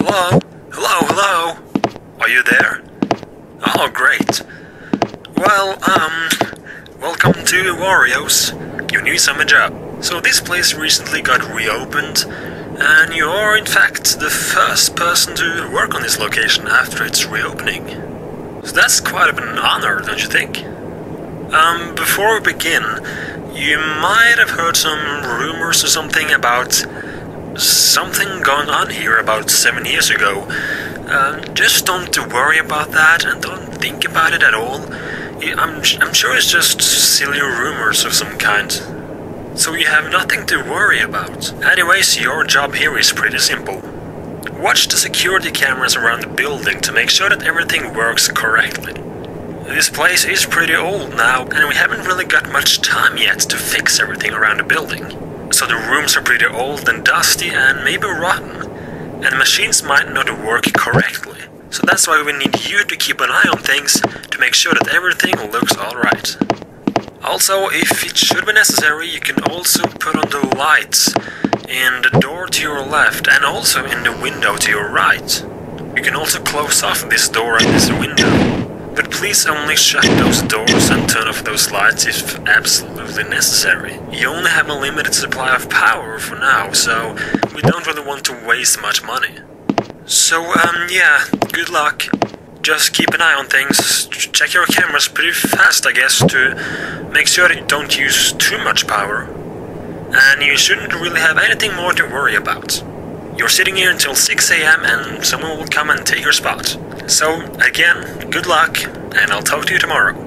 Hello? Hello, hello? Are you there? Oh, great. Well, welcome to Wario's, your new summer job. So this place recently got reopened, and you are in fact the first person to work on this location after its reopening. So that's quite an honor, don't you think? Before we begin, you might have heard some rumors or something about something going on here about 7 years ago. Just don't worry about that and don't think about it at all. I'm sure it's just silly rumors of some kind. So you have nothing to worry about. Anyways, your job here is pretty simple. Watch the security cameras around the building to make sure that everything works correctly. This place is pretty old now, and we haven't really got much time yet to fix everything around the building. So the rooms are pretty old and dusty and maybe rotten, and the machines might not work correctly. So that's why we need you to keep an eye on things to make sure that everything looks alright. Also, if it should be necessary, you can also put on the lights in the door to your left and also in the window to your right. You can also close off this door and this window. But please only shut those doors and turn off those lights if absolutely necessary. You only have a limited supply of power for now, so we don't really want to waste much money. So, yeah, good luck. Just keep an eye on things, check your cameras pretty fast, I guess, to make sure that you don't use too much power. And you shouldn't really have anything more to worry about. You're sitting here until 6 AM and someone will come and take your spot. So, again, good luck, and I'll talk to you tomorrow.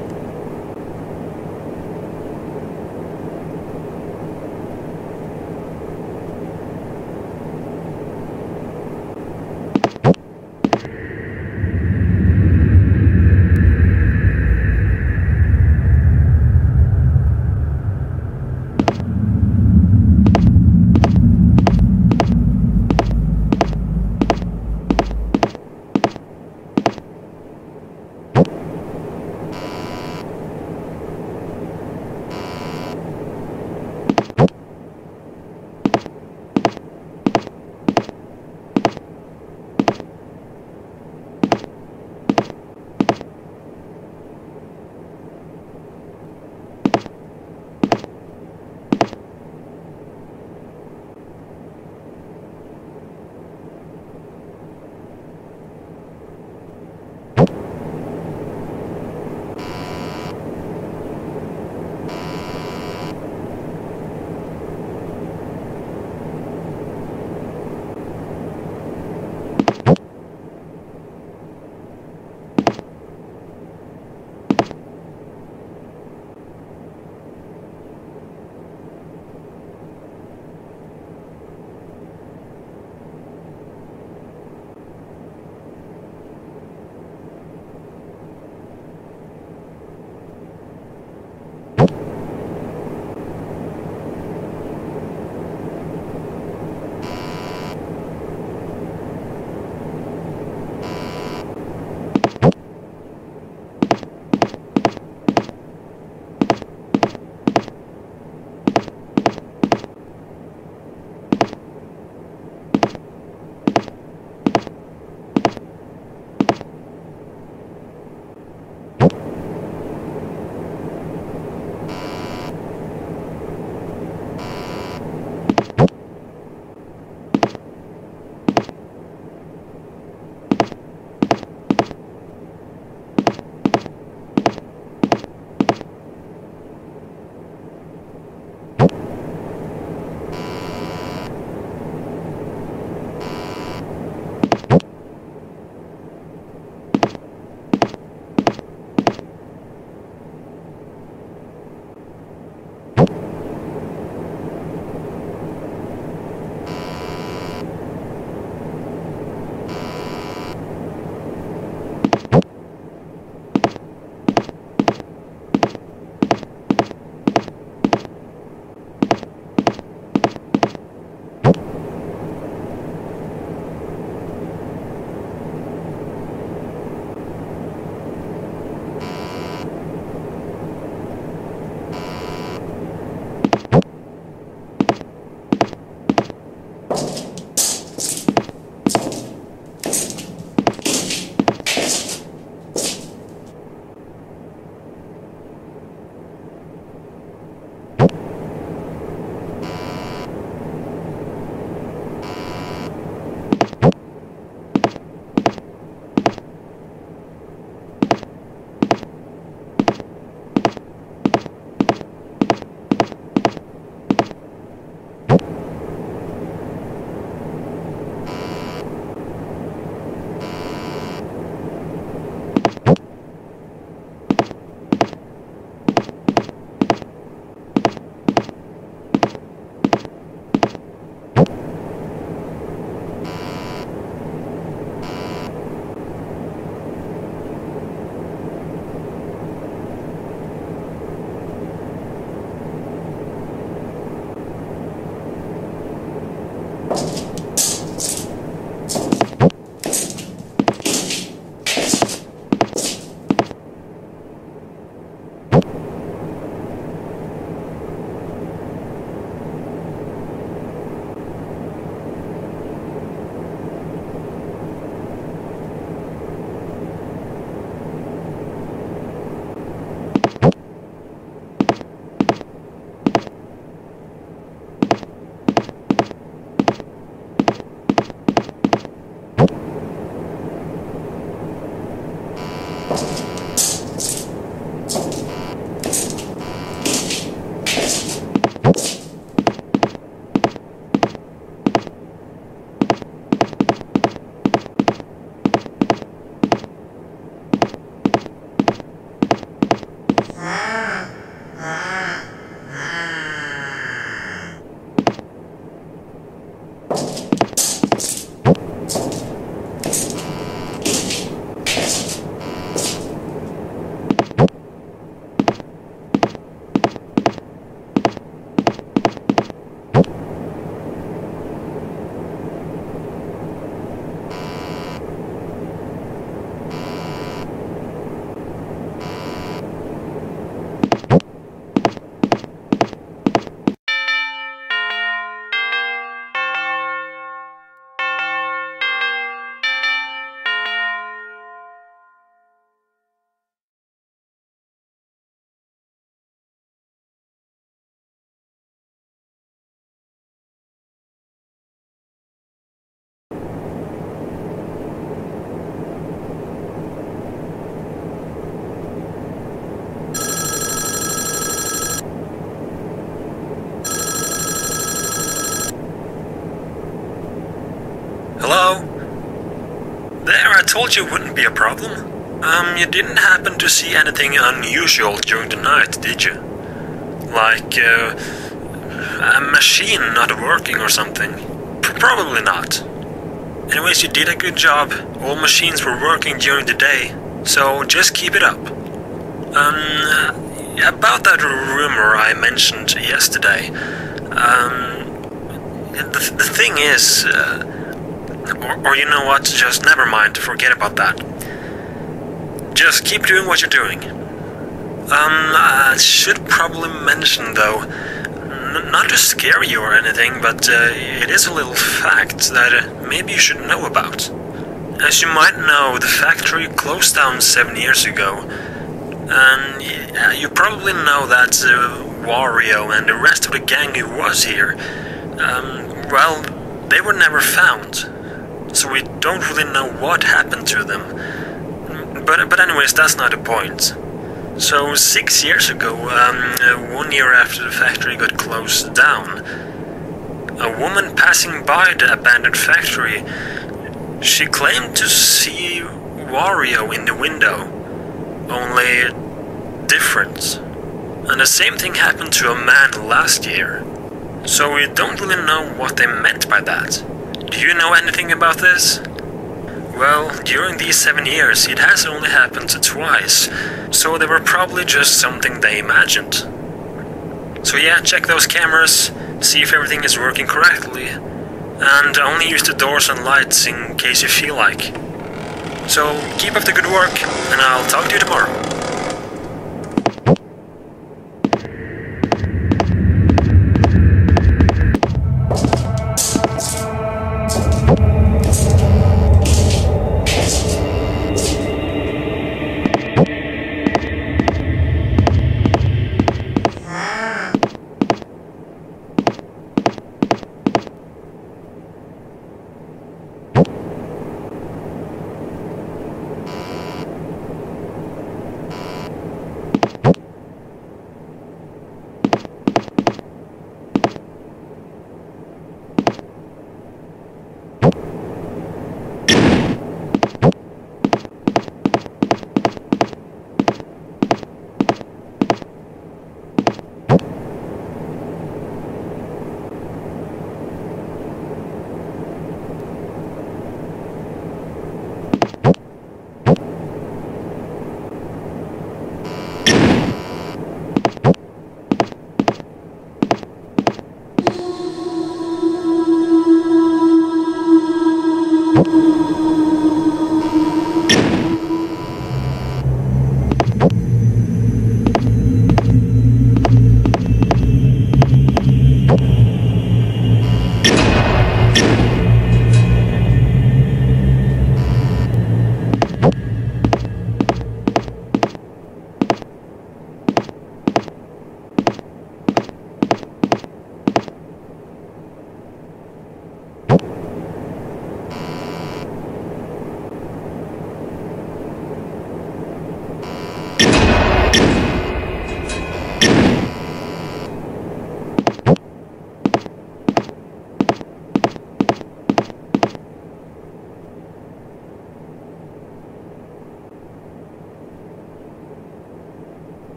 Hello? There, I told you it wouldn't be a problem. You didn't happen to see anything unusual during the night, did you? Like, a machine not working or something? Probably not. Anyways, you did a good job. All machines were working during the day, so just keep it up. About that rumor I mentioned yesterday, the thing is, or you know what, just never mind, forget about that. Just keep doing what you're doing. I should probably mention though, not to scare you or anything, but it is a little fact that maybe you should know about. As you might know, the factory closed down 7 years ago, and you probably know that Wario and the rest of the gang who was here, well, they were never found. So we don't really know what happened to them. But anyways, that's not the point. So 6 years ago, 1 year after the factory got closed down, a woman passing by the abandoned factory, she claimed to see Wario in the window, only different. And the same thing happened to a man last year. So we don't really know what they meant by that. Do you know anything about this? Well, during these 7 years, it has only happened twice, so they were probably just something they imagined. So yeah, check those cameras, see if everything is working correctly, and only use the doors and lights in case you feel like. So keep up the good work, and I'll talk to you tomorrow.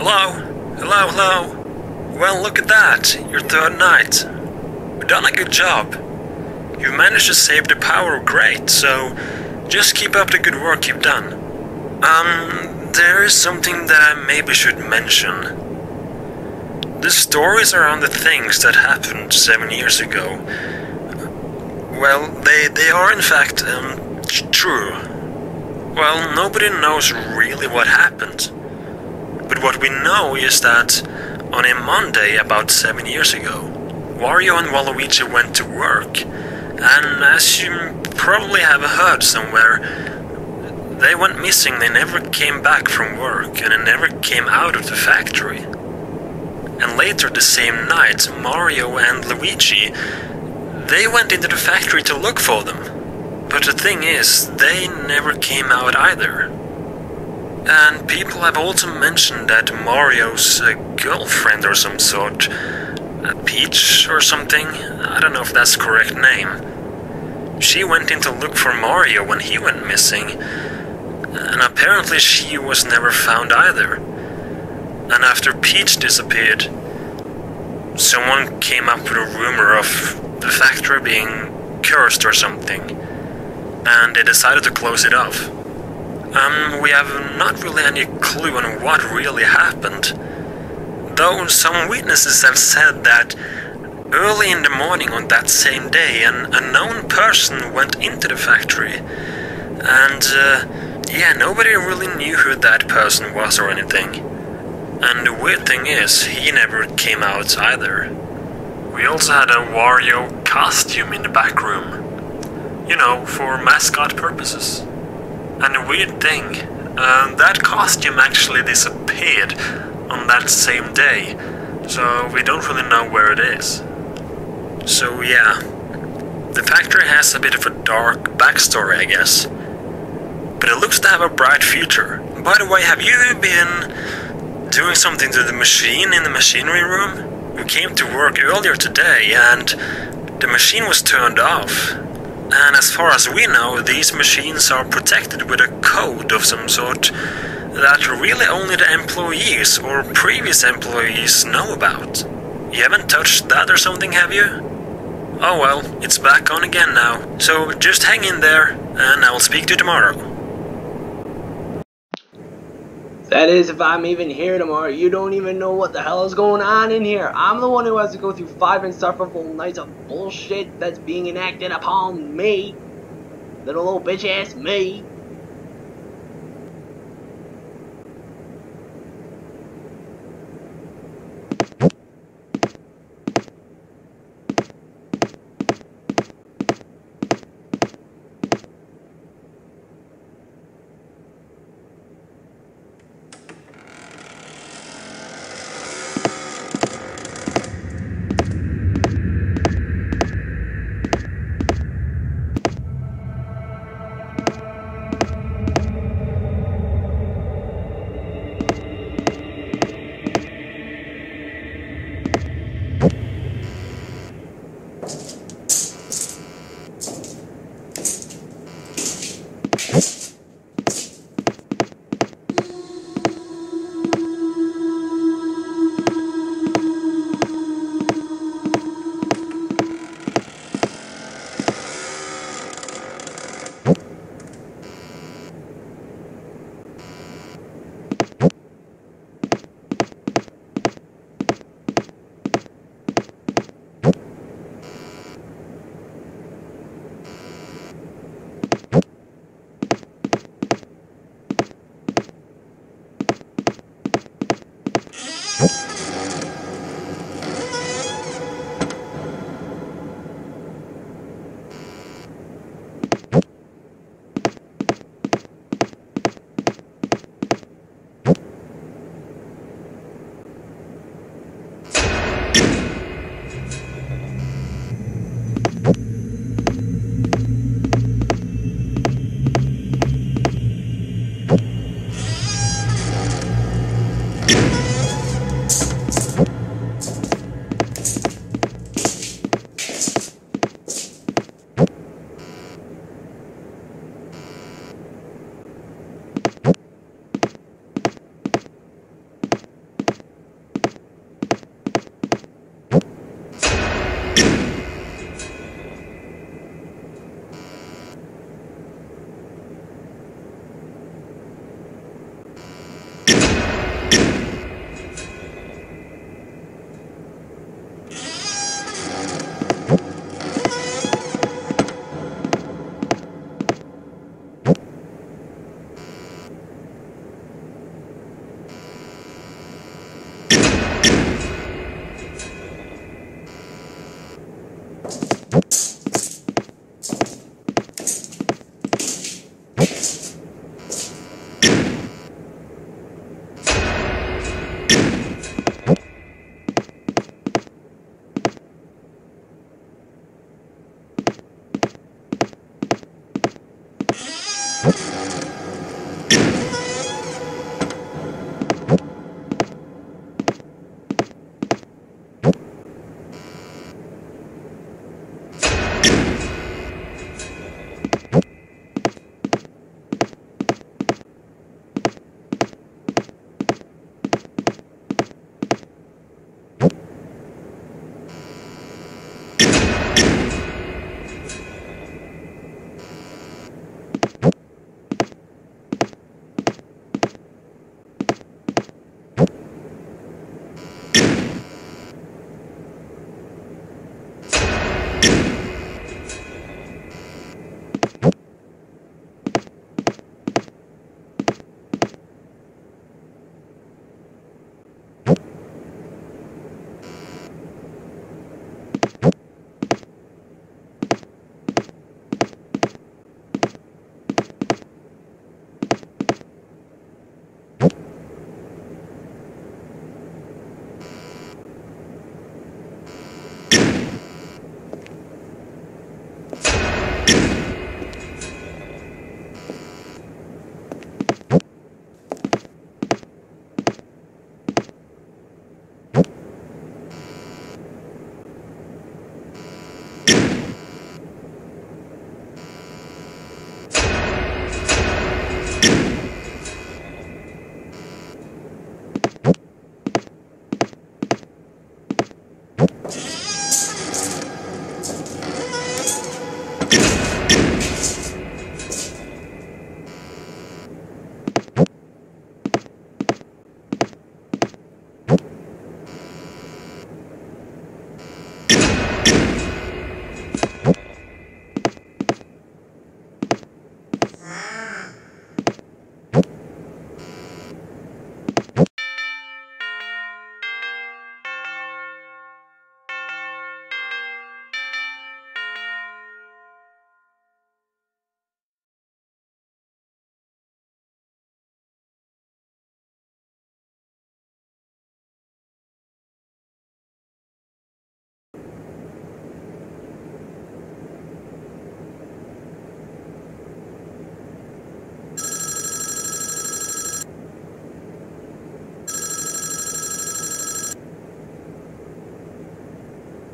Hello? Hello, hello? Well, look at that, your third night. You've done a good job. You've managed to save the power great, so just keep up the good work you've done. There is something that I maybe should mention. The stories around the things that happened 7 years ago, well, they are in fact, true. Well, nobody knows really what happened. But what we know is that on a Monday about 7 years ago, Wario and Waluigi went to work, and as you probably have heard somewhere, they went missing. They never came back from work, and they never came out of the factory. And later the same night, Mario and Luigi, they went into the factory to look for them. But the thing is, they never came out either. And people have also mentioned that Mario's girlfriend or some sort, Peach or something, I don't know if that's the correct name, she went in to look for Mario when he went missing, and apparently she was never found either. And after Peach disappeared, someone came up with a rumor of the factory being cursed or something, and they decided to close it off. We have not really any clue on what really happened, though some witnesses have said that early in the morning on that same day an unknown person went into the factory, and yeah, nobody really knew who that person was or anything. And the weird thing is, he never came out either. We also had a Wario costume in the back room, you know, for mascot purposes. And the weird thing, that costume actually disappeared on that same day, so we don't really know where it is. So yeah, the factory has a bit of a dark backstory, I guess. But it looks to have a bright future. By the way, have you been doing something to the machine in the machinery room? We came to work earlier today and the machine was turned off. And as far as we know, these machines are protected with a code of some sort that really only the employees or previous employees know about. You haven't touched that or something, have you? Oh well, it's back on again now, so just hang in there, and I will speak to you tomorrow. That is, if I'm even here tomorrow, you don't even know what the hell is going on in here. I'm the one who has to go through 5 insufferable nights of bullshit that's being enacted upon me. Little old bitch ass me.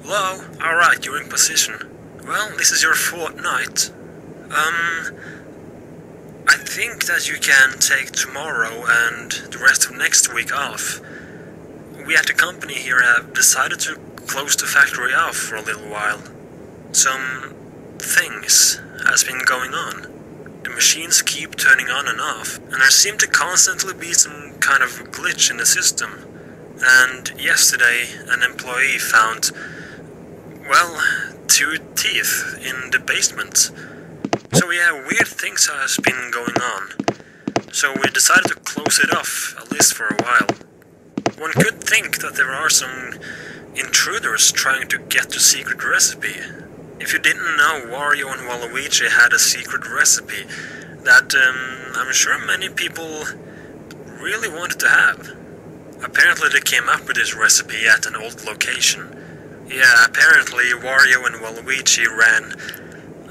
Hello? Alright, you're in position. Well, this is your fourth night. I think that you can take tomorrow and the rest of next week off. We at the company here have decided to close the factory off for a little while. Some things has been going on. The machines keep turning on and off, and there seem to constantly be some kind of glitch in the system. And yesterday, an employee found, well, 2 teeth in the basement. So yeah, weird things has been going on. So we decided to close it off, at least for a while. One could think that there are some intruders trying to get the secret recipe. If you didn't know, Wario and Waluigi had a secret recipe that I'm sure many people really wanted to have. Apparently they came up with this recipe at an old location. Yeah, apparently Wario and Waluigi ran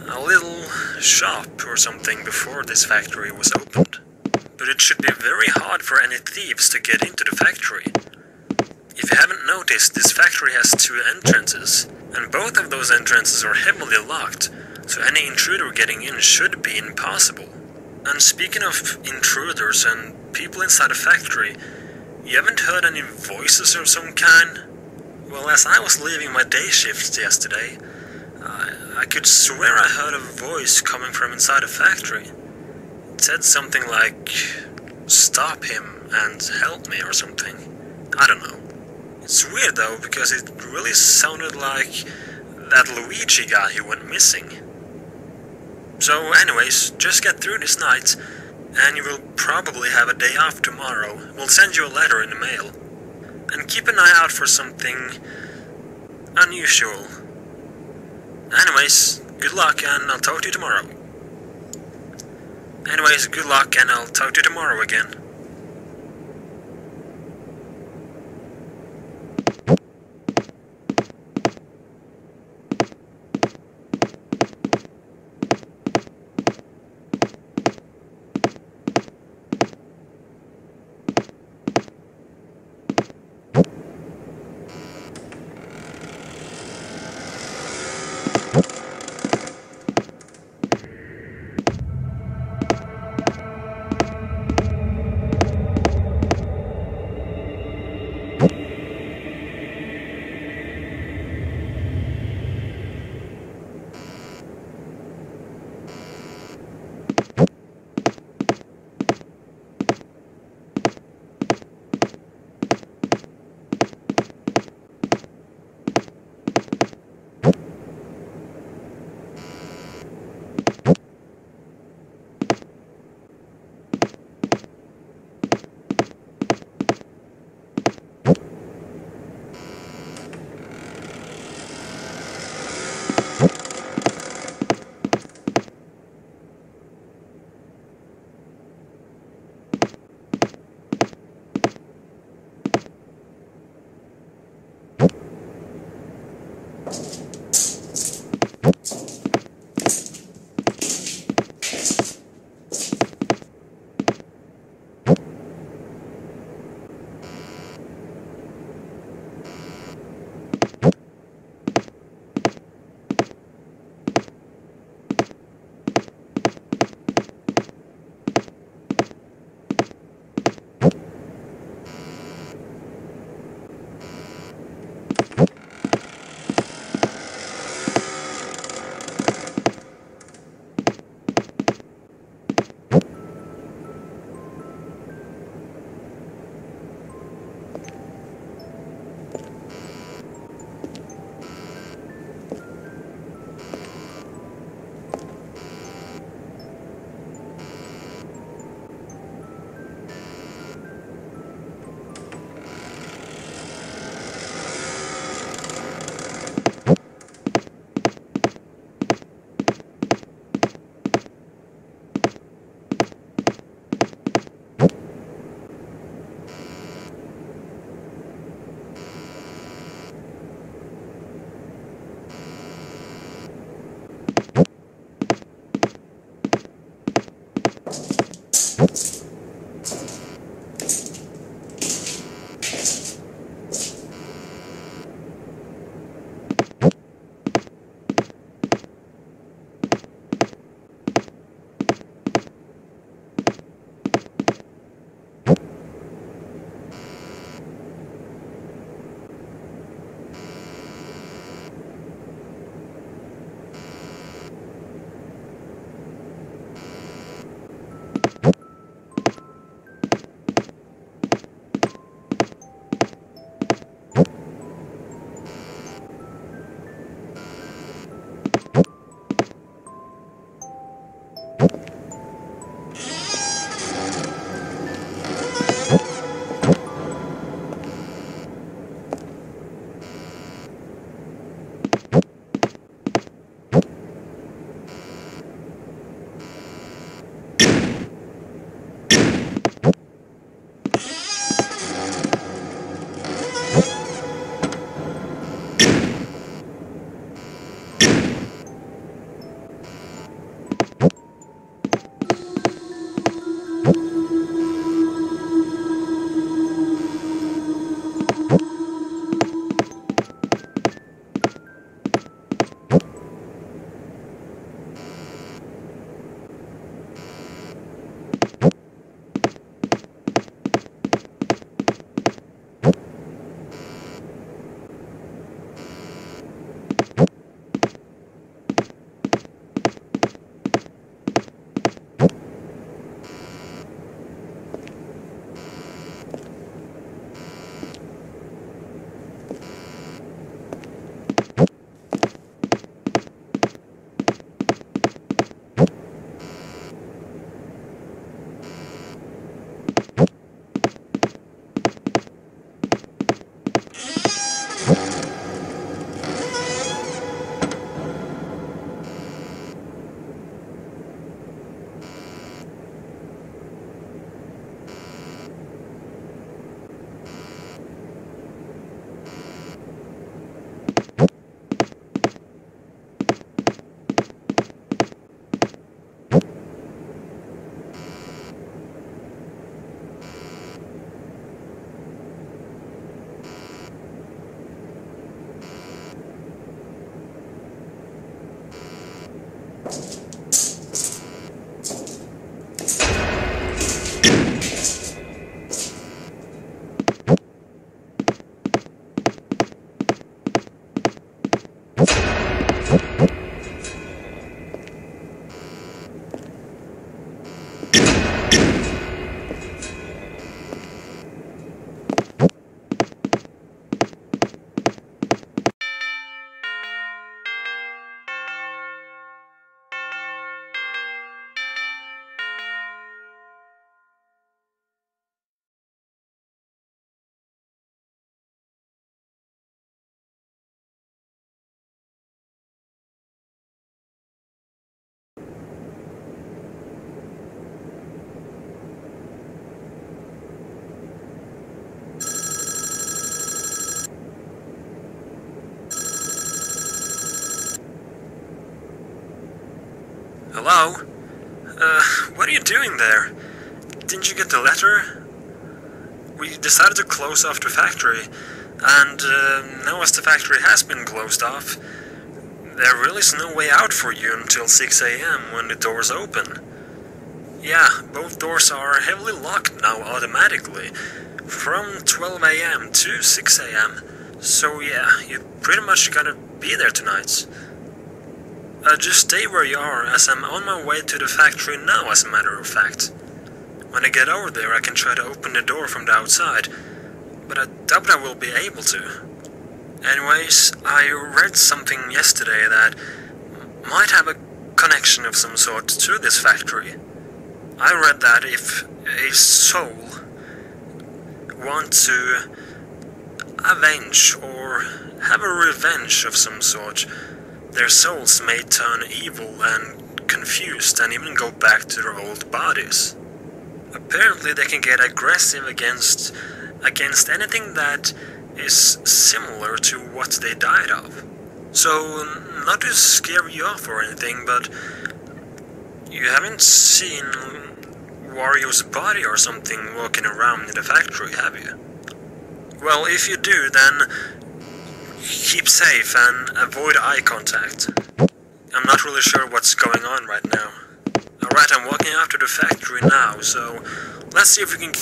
a little shop or something before this factory was opened. But it should be very hard for any thieves to get into the factory. If you haven't noticed, this factory has 2 entrances, and both of those entrances are heavily locked, so any intruder getting in should be impossible. And speaking of intruders and people inside a factory, you haven't heard any voices of some kind? Well, as I was leaving my day shift yesterday, I could swear I heard a voice coming from inside a factory. It said something like, "Stop him and help me" or something. I don't know. It's weird though, because it really sounded like that Luigi guy who went missing. So anyways, just get through this night, and you will probably have a day off tomorrow. We'll send you a letter in the mail. And keep an eye out for something unusual. Anyways, good luck and I'll talk to you tomorrow. Anyways, good luck and I'll talk to you tomorrow again. Hello? What are you doing there? Didn't you get the letter? We decided to close off the factory, and now as the factory has been closed off, there really is no way out for you until 6 AM when the doors open. Yeah, both doors are heavily locked now automatically, from 12 AM to 6 AM. So yeah, you pretty much gotta be there tonight. Just stay where you are, as I'm on my way to the factory now, as a matter of fact. When I get over there, I can try to open the door from the outside, but I doubt I will be able to. Anyways, I read something yesterday that might have a connection of some sort to this factory. I read that if a soul wants to avenge or have a revenge of some sort, their souls may turn evil and confused and even go back to their old bodies. Apparently they can get aggressive against anything that is similar to what they died of. So, not to scare you off or anything, but you haven't seen Wario's body or something walking around in the factory, have you? Well, if you do, then keep safe and avoid eye contact. I'm not really sure what's going on right now. Alright, I'm walking after the factory now, so let's see if we can